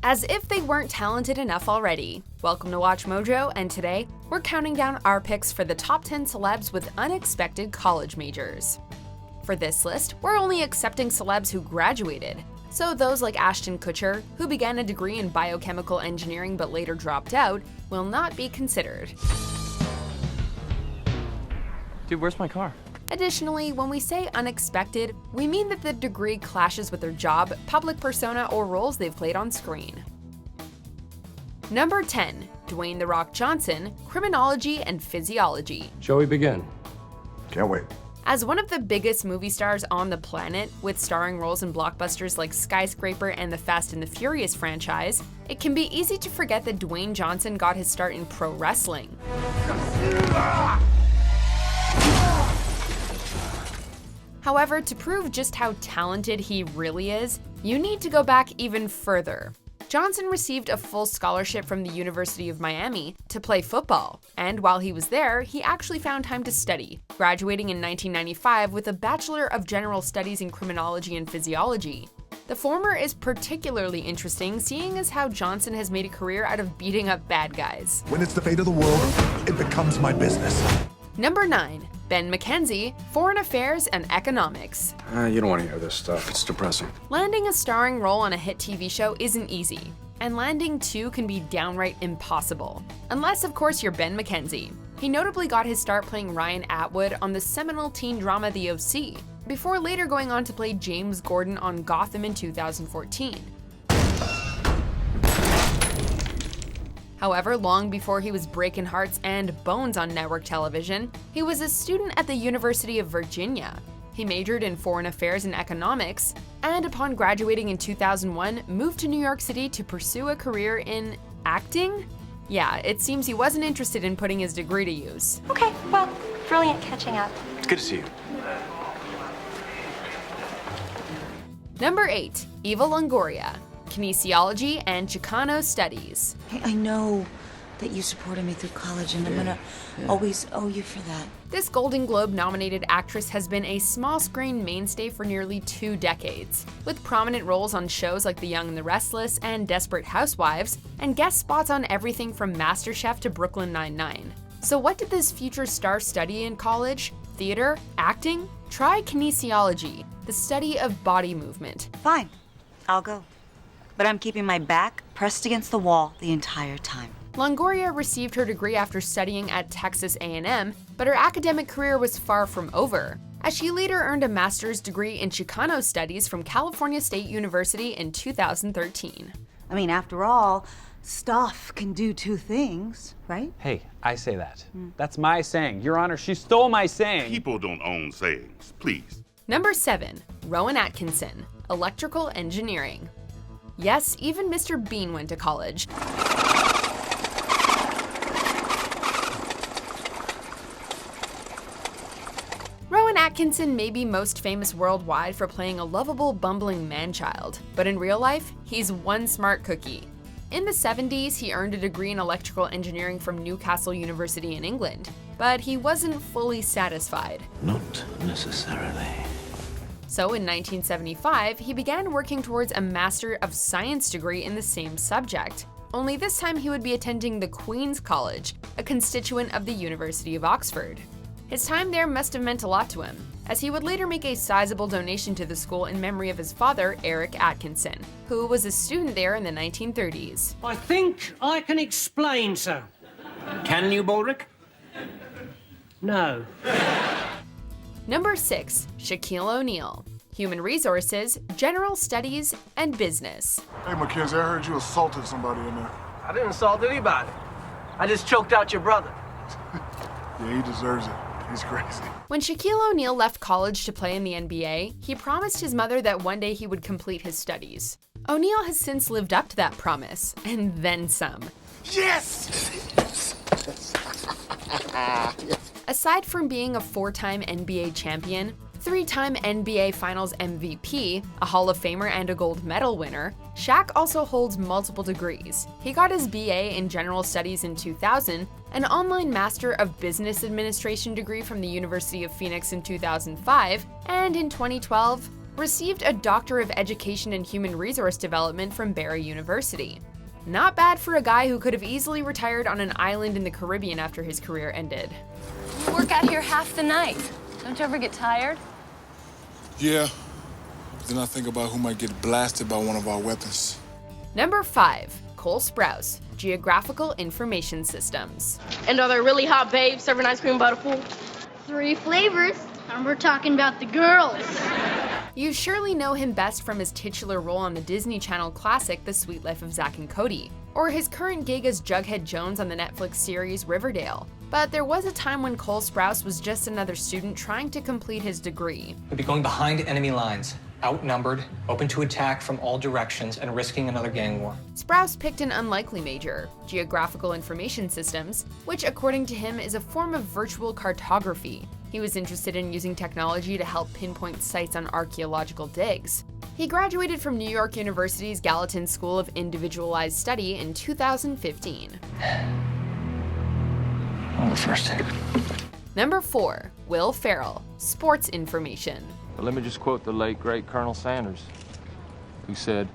As if they weren't talented enough already. Welcome to Watch Mojo, and today, we're counting down our picks for the top 10 celebs with unexpected college majors. For this list, we're only accepting celebs who graduated, so those like Ashton Kutcher, who began a degree in biochemical engineering but later dropped out, will not be considered. Dude, where's my car? Additionally, when we say unexpected, we mean that the degree clashes with their job, public persona, or roles they've played on screen. Number 10. Dwayne "The Rock" Johnson, Criminology and Physiology. Shall we begin? Can't wait. As one of the biggest movie stars on the planet, with starring roles in blockbusters like Skyscraper and the Fast and the Furious franchise, it can be easy to forget that Dwayne Johnson got his start in pro wrestling. However, to prove just how talented he really is, you need to go back even further. Johnson received a full scholarship from the University of Miami to play football, and while he was there, he actually found time to study, graduating in 1995 with a Bachelor of General Studies in Criminology and Physiology. The former is particularly interesting, seeing as how Johnson has made a career out of beating up bad guys. When it's the fate of the world, it becomes my business. Number 9. Ben McKenzie, Foreign Affairs and Economics. You don't want to hear this stuff. It's depressing. Landing a starring role on a hit TV show isn't easy, and landing two can be downright impossible. Unless, of course, you're Ben McKenzie. He notably got his start playing Ryan Atwood on the seminal teen drama The O.C., before later going on to play James Gordon on Gotham in 2014. However, long before he was breaking hearts and bones on network television, he was a student at the University of Virginia. He majored in Foreign Affairs and Economics, and upon graduating in 2001, moved to New York City to pursue a career in acting? Yeah, it seems he wasn't interested in putting his degree to use. Okay, well, brilliant catching up. It's good to see you. Number 8. Eva Longoria, Kinesiology and Chicano Studies. Hey, I know that you supported me through college, and I'm gonna always owe you for that. This Golden Globe-nominated actress has been a small-screen mainstay for nearly 2 decades, with prominent roles on shows like The Young and the Restless and Desperate Housewives, and guest spots on everything from MasterChef to Brooklyn Nine-Nine. So what did this future star study in college? Theater? Acting? Try kinesiology, the study of body movement. Fine, I'll go. But I'm keeping my back pressed against the wall the entire time. Longoria received her degree after studying at Texas A&M, but her academic career was far from over, as she later earned a master's degree in Chicano Studies from California State University in 2013. I mean, after all, stuff can do two things, right? Hey, I say that. That's my saying. Your Honor, she stole my saying. People don't own sayings, please. Number 7. Rowan Atkinson, Electrical Engineering. Yes, even Mr. Bean went to college. Rowan Atkinson may be most famous worldwide for playing a lovable, bumbling man-child, but in real life, he's one smart cookie. In the 70s, he earned a degree in electrical engineering from Newcastle University in England, but he wasn't fully satisfied. Not necessarily. So in 1975, he began working towards a Master of Science degree in the same subject. Only this time he would be attending the Queen's College, a constituent of the University of Oxford. His time there must have meant a lot to him, as he would later make a sizable donation to the school in memory of his father, Eric Atkinson, who was a student there in the 1930s. I think I can explain, sir. Can you, Baldrick? No. Number 6. Shaquille O'Neal, Human Resources, General Studies, and Business. Hey, McKenzie, I heard you assaulted somebody in there. I didn't assault anybody. I just choked out your brother. Yeah, he deserves it. He's crazy. When Shaquille O'Neal left college to play in the NBA, he promised his mother that one day he would complete his studies. O'Neal has since lived up to that promise, and then some. Yes! Aside from being a 4-time NBA champion, 3-time NBA Finals MVP, a Hall of Famer and a gold medal winner, Shaq also holds multiple degrees. He got his BA in General Studies in 2000, an online Master of Business Administration degree from the University of Phoenix in 2005, and in 2012, received a Doctor of Education in Human Resource Development from Barry University. Not bad for a guy who could have easily retired on an island in the Caribbean after his career ended. You work out here half the night. Don't you ever get tired? Yeah. Then I think about who might get blasted by one of our weapons. Number 5. Cole Sprouse, Geographical Information Systems. And are there really hot babes serving ice cream by the pool? 3 flavors, and we're talking about the girls. You surely know him best from his titular role on the Disney Channel classic The Suite Life of Zack and Cody, or his current gig as Jughead Jones on the Netflix series Riverdale. But there was a time when Cole Sprouse was just another student trying to complete his degree. We'd be going behind enemy lines, outnumbered, open to attack from all directions, and risking another gang war. Sprouse picked an unlikely major, Geographical Information Systems, which according to him is a form of virtual cartography. He was interested in using technology to help pinpoint sites on archaeological digs. He graduated from New York University's Gallatin School of Individualized Study in 2015. On the first take. Number 4. Will Ferrell, Sports Information. Let me just quote the late, great Colonel Sanders, who said,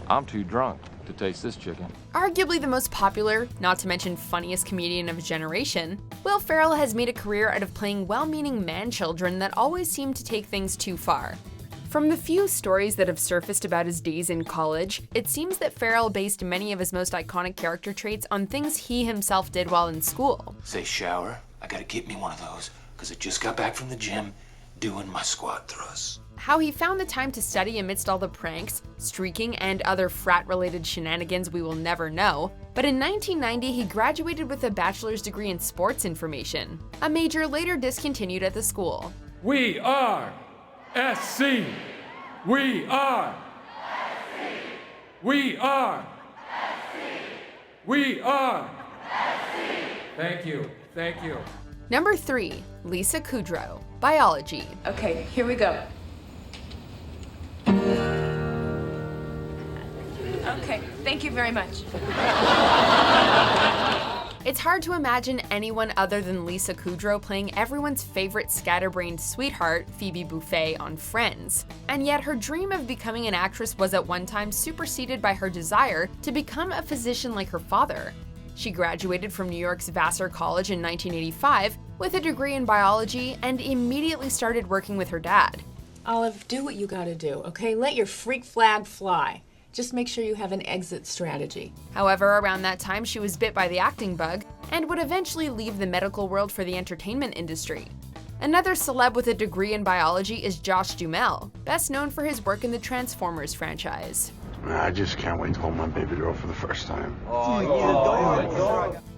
"I'm too drunk to taste this chicken." Arguably the most popular, not to mention funniest comedian of his generation, Will Ferrell has made a career out of playing well-meaning man-children that always seem to take things too far. From the few stories that have surfaced about his days in college, it seems that Ferrell based many of his most iconic character traits on things he himself did while in school. Say shower, I gotta get me one of those, because I just got back from the gym doing my squat thrusts. How he found the time to study amidst all the pranks, streaking, and other frat-related shenanigans we will never know, but in 1990 he graduated with a bachelor's degree in sports information, a major later discontinued at the school. We are SC. We are SC. We are SC. We are SC. Thank you. Thank you. Number 3. Lisa Kudrow, Biology. Okay, here we go. Okay, thank you very much. It's hard to imagine anyone other than Lisa Kudrow playing everyone's favorite scatterbrained sweetheart, Phoebe Buffay, on Friends. And yet her dream of becoming an actress was at one time superseded by her desire to become a physician like her father. She graduated from New York's Vassar College in 1985 with a degree in biology and immediately started working with her dad. Olive, do what you gotta do, okay? Let your freak flag fly. Just make sure you have an exit strategy. However, around that time, she was bit by the acting bug and would eventually leave the medical world for the entertainment industry. Another celeb with a degree in biology is Josh Duhamel, best known for his work in the Transformers franchise. I just can't wait to hold my baby girl for the first time.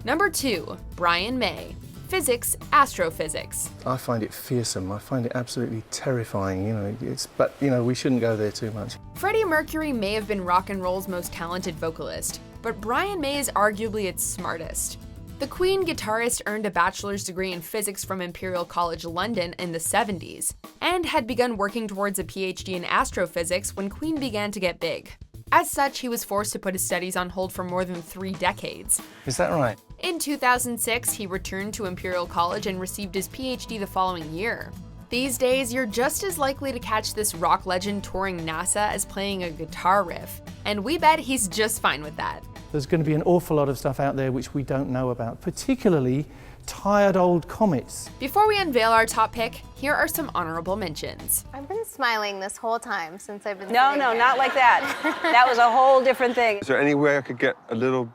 Number 2. Brian May, Physics, Astrophysics. I find it fearsome. I find it absolutely terrifying, but we shouldn't go there too much. Freddie Mercury may have been rock and roll's most talented vocalist, but Brian May is arguably its smartest. The Queen guitarist earned a bachelor's degree in physics from Imperial College London in the 70s, and had begun working towards a PhD in astrophysics when Queen began to get big. As such, he was forced to put his studies on hold for more than 3 decades. Is that right? In 2006, he returned to Imperial College and received his PhD the following year. These days, you're just as likely to catch this rock legend touring NASA as playing a guitar riff, and we bet he's just fine with that. There's going to be an awful lot of stuff out there which we don't know about, particularly tired old comets. Before we unveil our top pick, here are some honorable mentions. I've been smiling this whole time since I've been No, not like that. That was a whole different thing. Is there any way I could get a little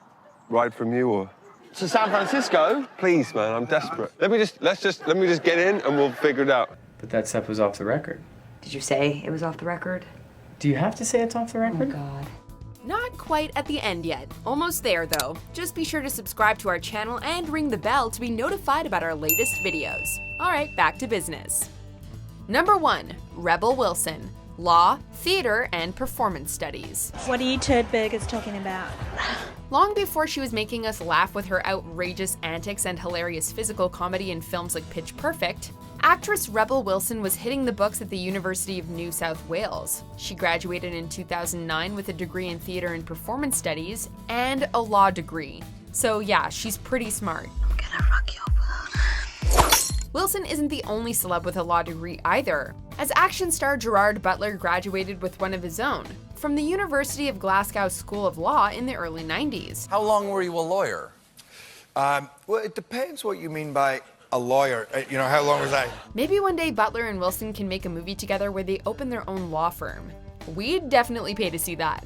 ride from you or to San Francisco? Please, man, I'm desperate. Let me just get in and we'll figure it out. But that stuff was off the record. Did you say it was off the record? Do you have to say it's off the record? Oh, God. Not quite at the end yet. Almost there, though. Just be sure to subscribe to our channel and ring the bell to be notified about our latest videos. All right, back to business. Number 1, Rebel Wilson, Law, Theater, and Performance Studies. What are you turdbiggers talking about? Long before she was making us laugh with her outrageous antics and hilarious physical comedy in films like Pitch Perfect, actress Rebel Wilson was hitting the books at the University of New South Wales. She graduated in 2009 with a degree in Theater and Performance Studies and a law degree. So yeah, she's pretty smart. I'm gonna rock your world. Wilson isn't the only celeb with a law degree either. As action star Gerard Butler graduated with one of his own from the University of Glasgow School of Law in the early 90s. How long were you a lawyer? Well, it depends what you mean by a lawyer. You know, how long was I? Maybe one day Butler and Wilson can make a movie together where they open their own law firm. We'd definitely pay to see that.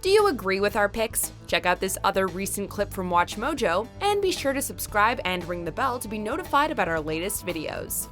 Do you agree with our picks? Check out this other recent clip from WatchMojo, and be sure to subscribe and ring the bell to be notified about our latest videos.